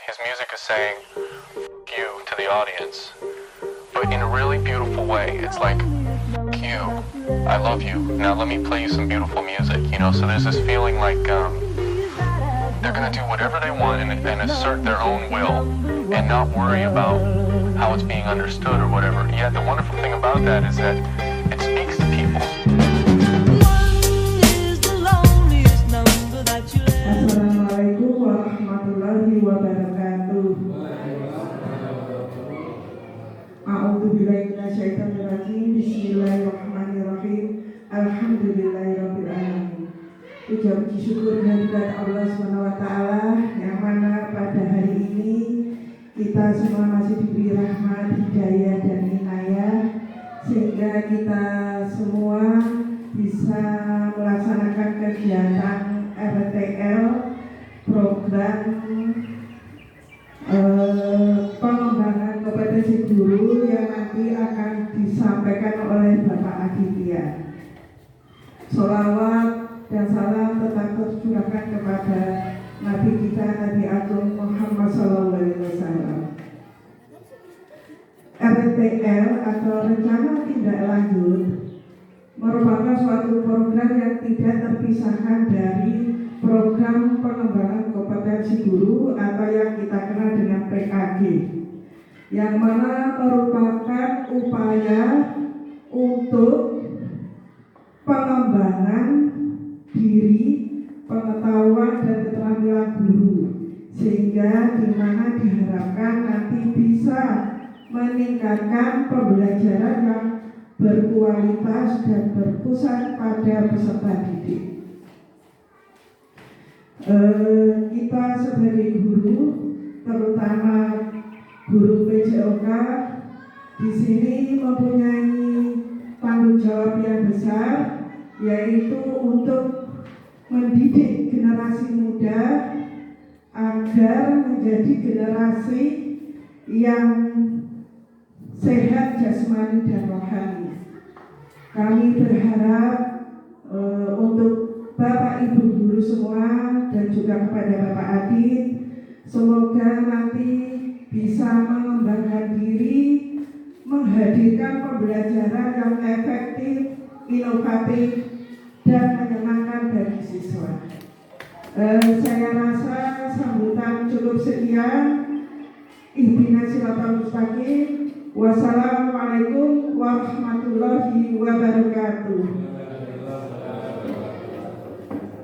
his music is saying you to the audience, but in a really beautiful way. It's like, you, I love you, now let me play you some beautiful music, you know. So there's this feeling like they're gonna do whatever they want and assert their own will and not worry about how it's being understood or whatever. Yet the wonderful thing about that is that it speaks to people. Assalamualaikum warahmatullahi wabarakatuh. A'udzubillahi minasyaitonirrajim. Bismillahirrahmanirrahim. Alhamdulillahirabbil alamin. Puji syukur kehadirat Allah SWT yang mana pada hari ini kita semua masih diberi rahmat, hidayah dan inayah sehingga kita semua bisa melaksanakan kegiatan RTL program pengembangan kompetensi guru yang nanti akan disampaikan oleh Bapak Aditya. Sholawat dan salam tetap tercurahkan kepada Nabi kita Nabi Agung Muhammad SAW. RTL atau rencana tindak lanjut merupakan suatu program yang tidak terpisahkan dari program pengembangan kompetensi guru atau yang kita kenal dengan PKG, yang mana merupakan upaya untuk pengembangan diri, pengetahuan dan keterampilan guru, sehingga di mana diharapkan nanti bisa meningkatkan pembelajaran yang berkualitas dan berpusat pada peserta didik. Kita sebagai guru, terutama guru PJOK, di sini mempunyai tanggung jawab yang besar, yaitu untuk mendidik generasi muda agar menjadi generasi yang sehat jasmani dan rohani. Kami berharap untuk Bapak Ibu guru semua dan juga kepada Bapak Adit, semoga nanti bisa mengembangkan diri, menghadirkan pembelajaran yang efektif, inovatif, dan menyenangkan bagi siswa. Saya rasa sambutan cukup sekian. Ihdinas siratal mustaqim. Wassalamualaikum warahmatullahi wabarakatuh.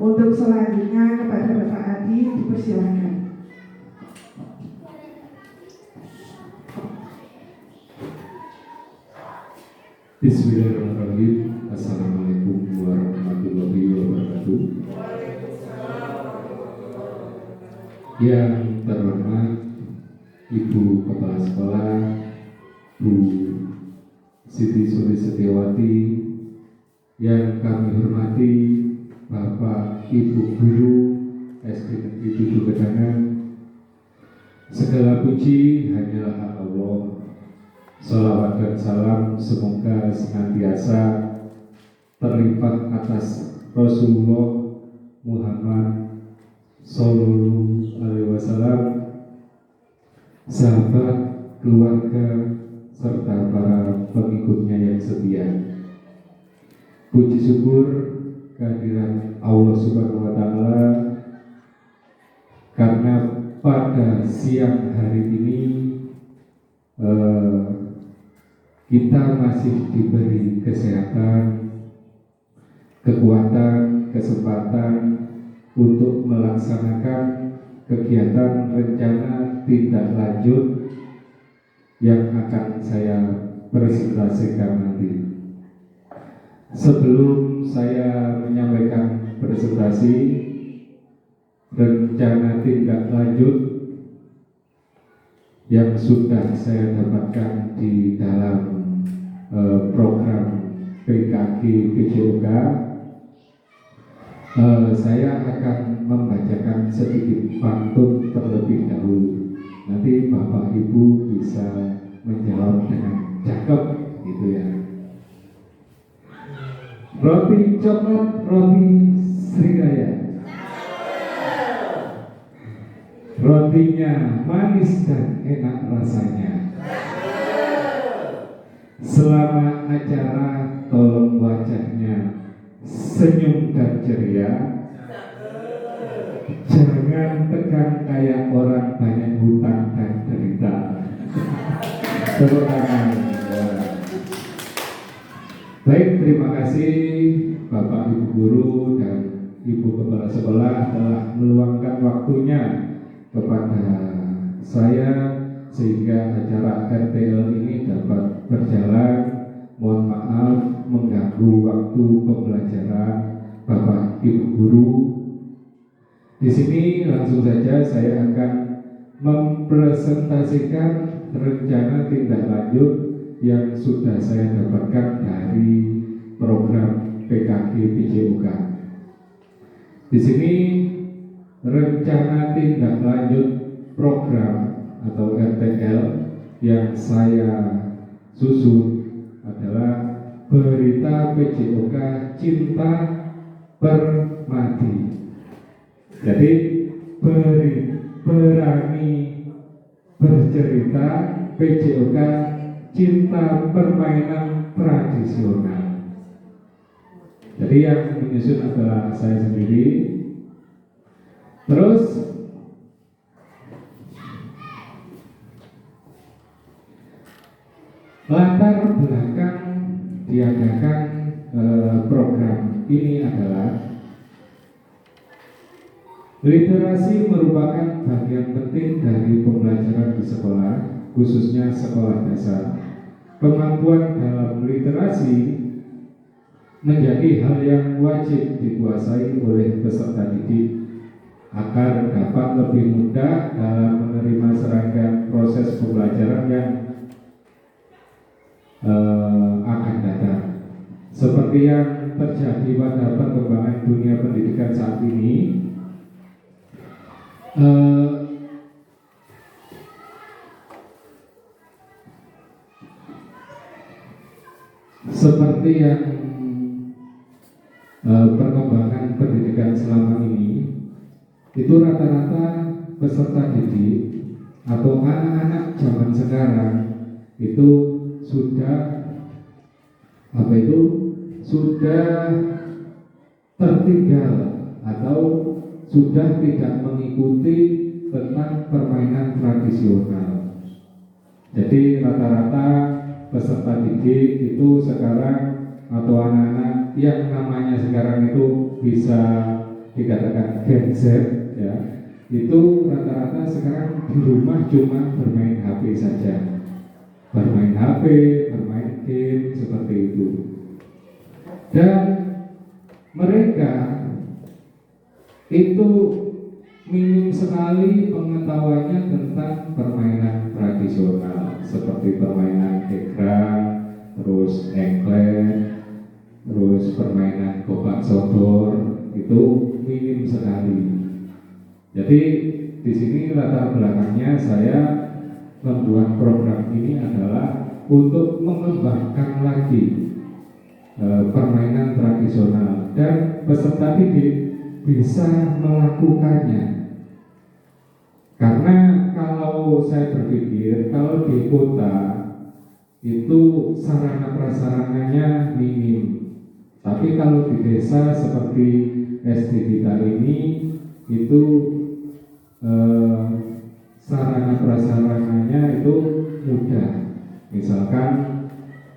Untuk selanjutnya kepada Bapak Adi dipersilakan. Bismillahirrahmanirrahim. Assalamualaikum warahmatullahi wabarakatuh. Yang terhormat Ibu Kepala Sekolah, Bu Siti Suri Setiawati, yang kami hormati Bapak Ibu Guru SD Negeri 7 Gedangan. Segala puji hanyalah hak Allah. Salawat dan salam semoga senantiasa terlimpah atas Rasulullah Muhammad Sallallahu Alaihi Wasallam, sahabat, keluarga, serta para pengikutnya yang setia. Puji syukur kehadiran Allah Subhanahu wa Ta'ala, karena pada siang hari ini kita masih diberi kesehatan, kekuatan, kesempatan untuk melaksanakan kegiatan rencana tindak lanjut yang akan saya presentasikan nanti. Sebelum saya menyampaikan presentasi rencana tindak lanjut yang sudah saya dapatkan di dalam program PKG PJOK, saya akan membacakan sedikit pantun terlebih dahulu. Nanti Bapak Ibu bisa menjawab dengan cakep, gitu ya. Roti coklat, roti Srikaya. rotinya manis dan enak rasanya. Selama acara tolong wajahnya senyum dan ceria. Jangan tegang kayak orang banyak hutang dan derita. Tepuk tangan. Baik, terima kasih Bapak Ibu Guru dan Ibu Kepala Sekolah telah meluangkan waktunya kepada saya sehingga acara RTL ini dapat berjalan. Mohon maaf mengganggu waktu pembelajaran Bapak Ibu Guru. Di sini langsung saja saya akan mempresentasikan rencana tindak lanjut yang sudah saya dapatkan dari program PKG PJOK. Di sini rencana tindak lanjut program atau RTL yang saya susun adalah berita PJOK Cinta Permadi. Jadi berani bercerita PJOK Cinta Permainan Tradisional. Jadi yang menyusun adalah saya sendiri. Terus latar belakang diadakan program ini adalah literasi merupakan bagian penting dari pembelajaran di sekolah, khususnya sekolah dasar. Kemampuan dalam literasi menjadi hal yang wajib dikuasai oleh peserta didik agar dapat lebih mudah dalam menerima serangkaian proses pembelajaran yang akan datang. Seperti yang terjadi pada perkembangan dunia pendidikan saat ini, seperti yang perkembangan pendidikan selama ini, itu rata-rata peserta didik atau anak-anak zaman sekarang itu sudah tertinggal atau sudah tidak mengikuti tentang permainan tradisional. Jadi rata-rata peserta didik itu sekarang atau anak-anak yang namanya sekarang itu bisa dikatakan Gen Z ya, itu rata-rata sekarang di rumah cuma bermain HP saja, bermain HP, bermain game seperti itu. Dan mereka itu minim sekali pengetahuannya tentang permainan tradisional seperti permainan ekran, terus engklek, terus permainan gobak sodor, itu minim sekali. Jadi di sini latar belakangnya saya membuat program ini adalah untuk mengembangkan lagi permainan tradisional dan peserta didik bisa melakukannya. Karena kalau saya berpikir kalau di kota itu sarana prasarananya minim, tapi kalau di desa seperti SD kita ini itu sarana prasarananya itu mudah. Misalkan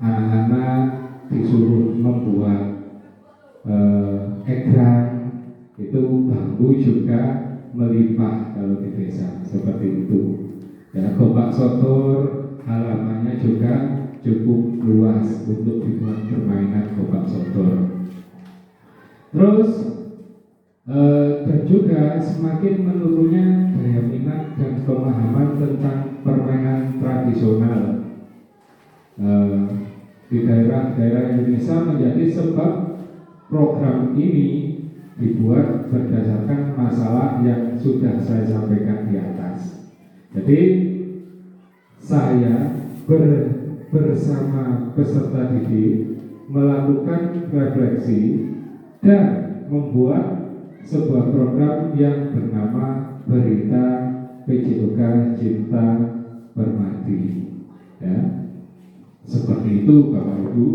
anak-anak disuruh membuat ekran, itu bambu juga melimpah kalau di desa seperti itu. Ya, gobak sodor halamannya juga cukup luas untuk dibuat permainan gobak sodor. Terus dan juga semakin menurunnya daya minat dan pemahaman tentang permainan tradisional di daerah-daerah Indonesia menjadi sebab program ini dibuat berdasarkan masalah yang sudah saya sampaikan di atas. Jadi saya bersama peserta didik melakukan refleksi dan membuat sebuah program yang bernama Berita PJOK Cinta Permati. Ya, seperti itu Bapak Ibu.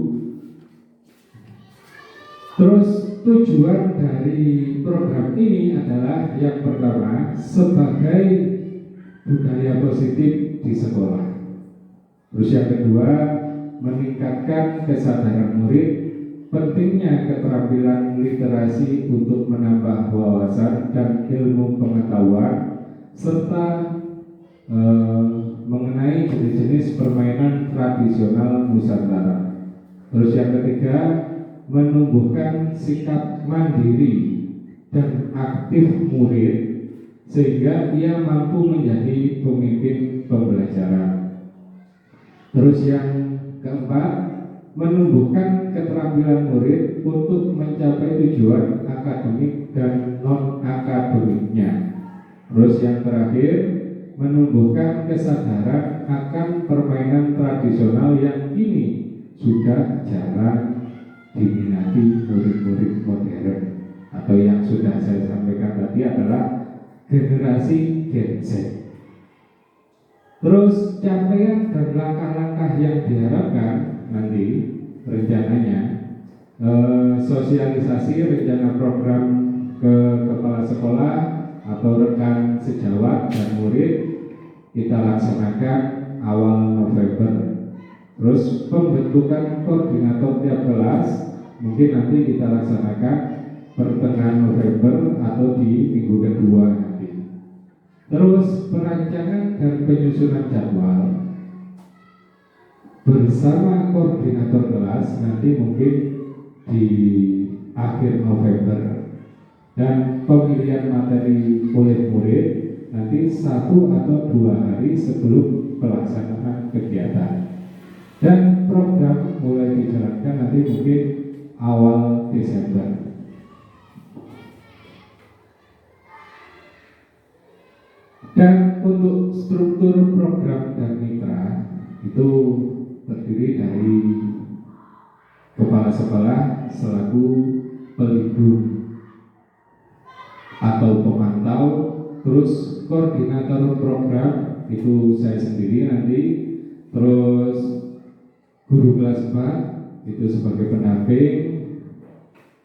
Terus tujuan dari program ini adalah yang pertama sebagai budaya positif di sekolah. Terus yang kedua meningkatkan kesadaran murid pentingnya keterampilan literasi untuk menambah wawasan dan ilmu pengetahuan serta mengenai jenis-jenis permainan tradisional Nusantara. Terus yang ketiga menumbuhkan sikap mandiri dan aktif murid sehingga ia mampu menjadi pemimpin pembelajaran. Terus yang keempat menumbuhkan keterampilan murid untuk mencapai tujuan akademik dan non-akademiknya. Terus yang terakhir menumbuhkan kesadaran akan permainan tradisional yang kini sudah jarang diminati murid-murid modern atau yang sudah saya sampaikan tadi adalah generasi Gen Z. Terus capaian dan langkah-langkah yang diharapkan nanti rencananya sosialisasi rencana program ke kepala sekolah atau rekan sejawat dan murid kita laksanakan awal November. Terus pembentukan koordinator tiap kelas mungkin nanti kita laksanakan pertengahan November atau di minggu kedua nanti. Terus perancangan dan penyusunan jadwal bersama koordinator kelas nanti mungkin di akhir November, dan pemilihan materi oleh murid nanti 1 atau 2 hari sebelum pelaksanaan kegiatan. Dan program mulai dijalankan nanti mungkin awal Desember. Dan untuk struktur program dan mitra itu terdiri dari kepala sekolah selaku pelindung atau pemantau, terus koordinator program itu saya sendiri nanti, terus guru kelas 4 itu sebagai pendamping,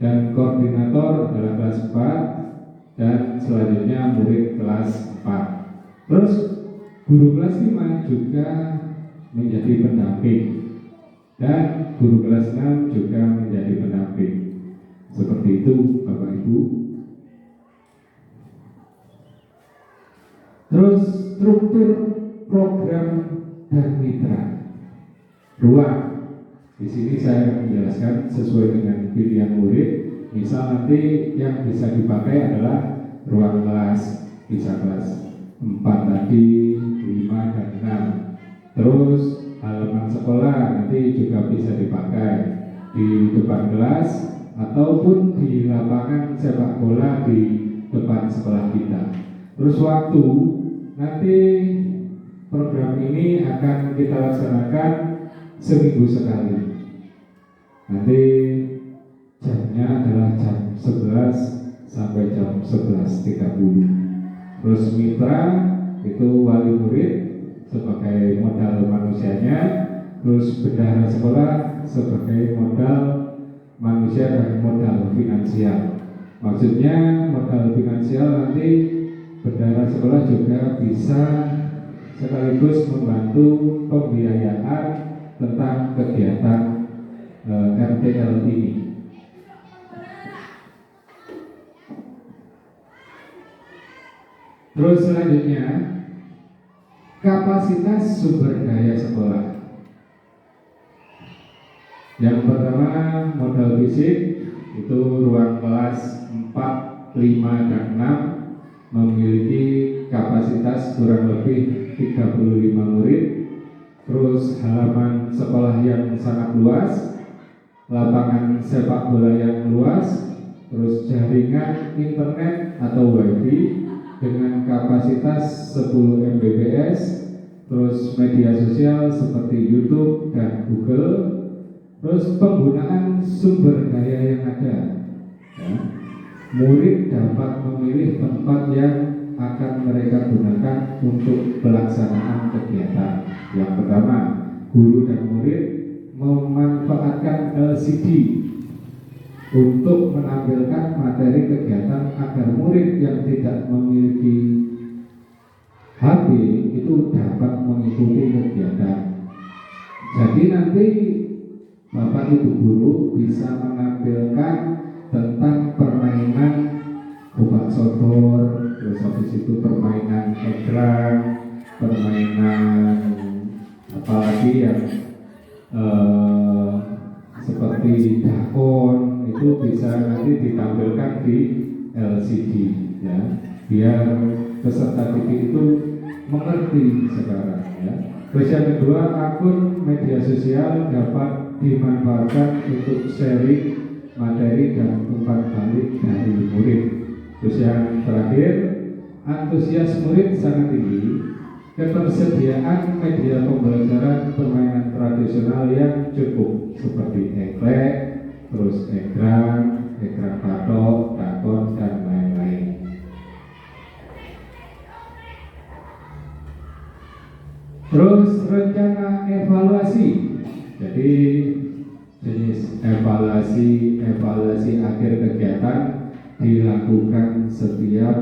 dan koordinator adalah kelas 4, dan selanjutnya murid kelas 4. Terus guru kelas 5 juga menjadi pendamping, dan guru kelas 6 juga menjadi pendamping. Seperti itu Bapak Ibu. Terus struktur program dan mitra. Ruang. Di sini saya akan menjelaskan sesuai dengan pilihan murid. Misal nanti yang bisa dipakai adalah ruang kelas, bisa kelas 4 tadi, 5 dan 6. Terus halaman sekolah nanti juga bisa dipakai di depan kelas ataupun di lapangan sepak bola di depan sekolah kita. Terus waktu nanti program ini akan kita laksanakan seminggu sekali. Nanti jamnya adalah jam 11 sampai jam 11.30. Terus mitra itu wali murid sebagai modal manusianya, terus bendahara sekolah sebagai modal manusia dan modal finansial. Maksudnya modal finansial nanti bendahara sekolah juga bisa sekaligus membantu pembiayaan tentang kegiatan RTL ini. Terus selanjutnya kapasitas sumber daya sekolah. Yang pertama modal fisik itu ruang kelas 4, 5 dan 6 memiliki kapasitas kurang lebih 35 murid. Terus halaman sekolah yang sangat luas, lapangan sepak bola yang luas, terus jaringan internet atau wifi dengan kapasitas 10 Mbps, terus media sosial seperti YouTube dan Google, terus penggunaan sumber daya yang ada. Ya. Murid dapat memilih tempat yang akan mereka gunakan untuk pelaksanaan kegiatan. Yang pertama, guru dan murid memanfaatkan LCD untuk menampilkan materi kegiatan agar murid yang tidak memiliki HP itu dapat mengikuti kegiatan. Jadi nanti Bapak Ibu guru bisa menampilkan tentang permainan gobak sodor, terus habis itu permainan egrang, permainan apalagi yang seperti dakon, itu bisa nanti ditampilkan di LCD ya, biar peserta didik itu mengerti sekarang ya. Terus yang kedua, akun media sosial dapat dimanfaatkan untuk sharing materi dan umpan balik dari murid. Terus yang terakhir, antusias murid sangat tinggi. Ketersediaan media pembelajaran permainan tradisional yang cukup seperti eklek, terus egrang, egrang patok, dakon, dan lain-lain. Terus rencana evaluasi. Jadi jenis evaluasi akhir kegiatan dilakukan setiap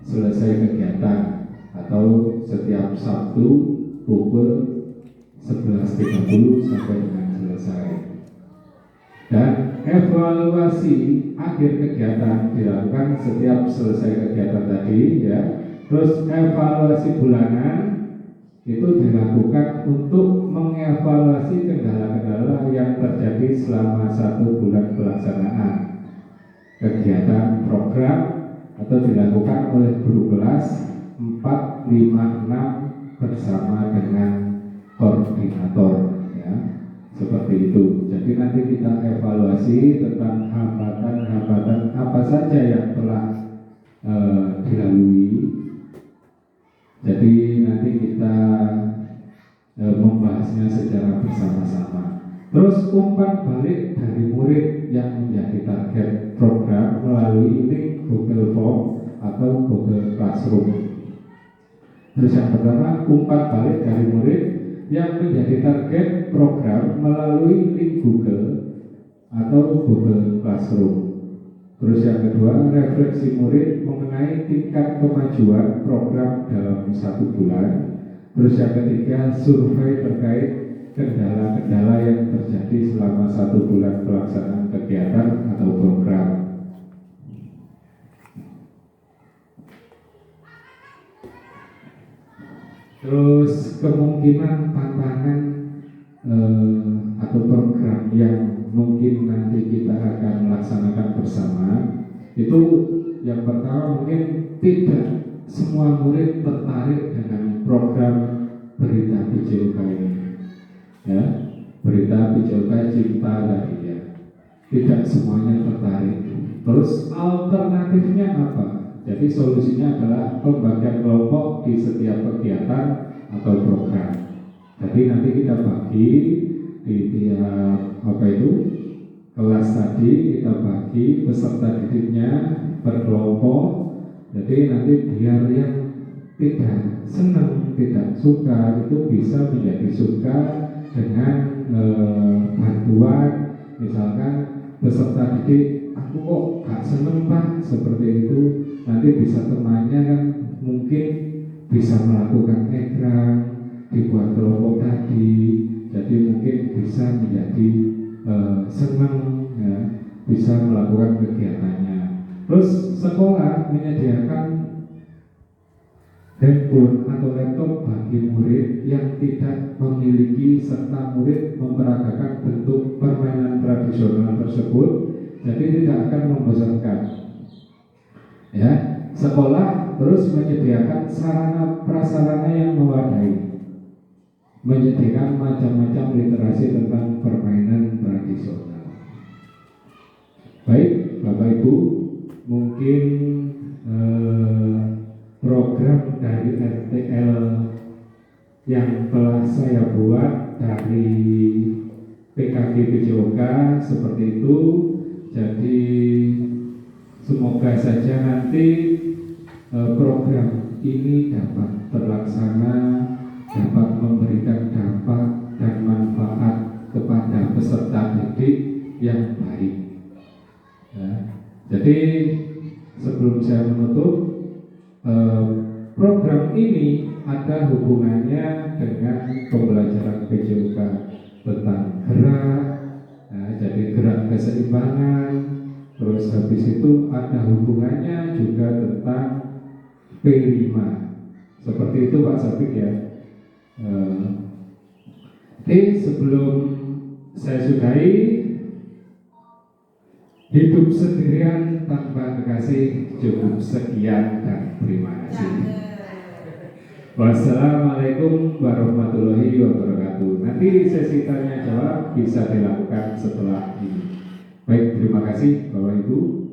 selesai kegiatan atau setiap Sabtu pukul 11.30 sampai dengan selesai. Dan evaluasi akhir kegiatan dilakukan setiap selesai kegiatan tadi ya. Terus evaluasi bulanan itu dilakukan untuk mengevaluasi kendala-kendala yang terjadi selama 1 bulan pelaksanaan kegiatan program, atau dilakukan oleh guru kelas 4, 5, 6 bersama dengan koordinator ya, seperti itu. Jadi nanti kita evaluasi tentang hambatan-hambatan apa saja yang telah dilalui. Jadi nanti kita membahasnya secara bersama-sama. Terus umpan balik dari murid yang menjadi target program melalui link Google Form atau Google Classroom. Terus yang pertama, umpan balik dari murid yang menjadi target program melalui link Google atau Google Classroom. Terus yang kedua, refleksi murid mengenai tingkat kemajuan program dalam 1 bulan. Terus yang ketiga, survei terkait kendala-kendala yang terjadi selama 1 bulan pelaksanaan kegiatan atau program. Terus kemungkinan tantangan atau program yang mungkin nanti kita akan melaksanakan bersama itu, yang pertama mungkin tidak semua murid tertarik dengan program berita PJOK ini ya, berita PJOK Cinta tadi ya, tidak semuanya tertarik. Terus alternatifnya apa? Jadi solusinya adalah pembagian kelompok di setiap kegiatan atau program. Jadi nanti kita bagi di tiap kelas tadi, kita bagi peserta didiknya per kelompok. Jadi nanti biar yang tidak senang, tidak suka itu bisa menjadi suka dengan bantuan. Misalkan peserta didik, aku kok gak seneng Pak, seperti itu. Nanti bisa temannya kan mungkin bisa melakukan egrang, dibuat kelompok tadi. Jadi mungkin bisa menjadi senang ya, bisa melakukan kegiatannya. Terus sekolah menyediakan handphone atau laptop bagi murid yang tidak memiliki, serta murid memperagakan bentuk permainan tradisional tersebut, jadi tidak akan membosankan. Ya, sekolah terus menyediakan sarana prasarana yang memadai, menyediakan macam-macam literasi tentang permainan tradisional. Baik, Bapak Ibu, mungkin program dari RTL yang telah saya buat dari PKG PJOK seperti itu. Jadi semoga saja nanti program ini dapat terlaksana, dapat memberikan dampak dan manfaat kepada peserta didik yang baik. Ya. Jadi sebelum saya menutup, program ini ada hubungannya dengan pembelajaran PJOK tentang gerak, jadi gerak keseimbangan. Terus habis itu ada hubungannya juga tentang P5. Seperti itu Pak Sabik ya. Sebelum saya sudahi, hidup sendirian tanpa kekasih cukup sekian dan terima kasih. Wassalamualaikum warahmatullahi wabarakatuh. Nanti sesi tanya jawab bisa dilakukan setelah ini. Baik, terima kasih Bapak Ibu.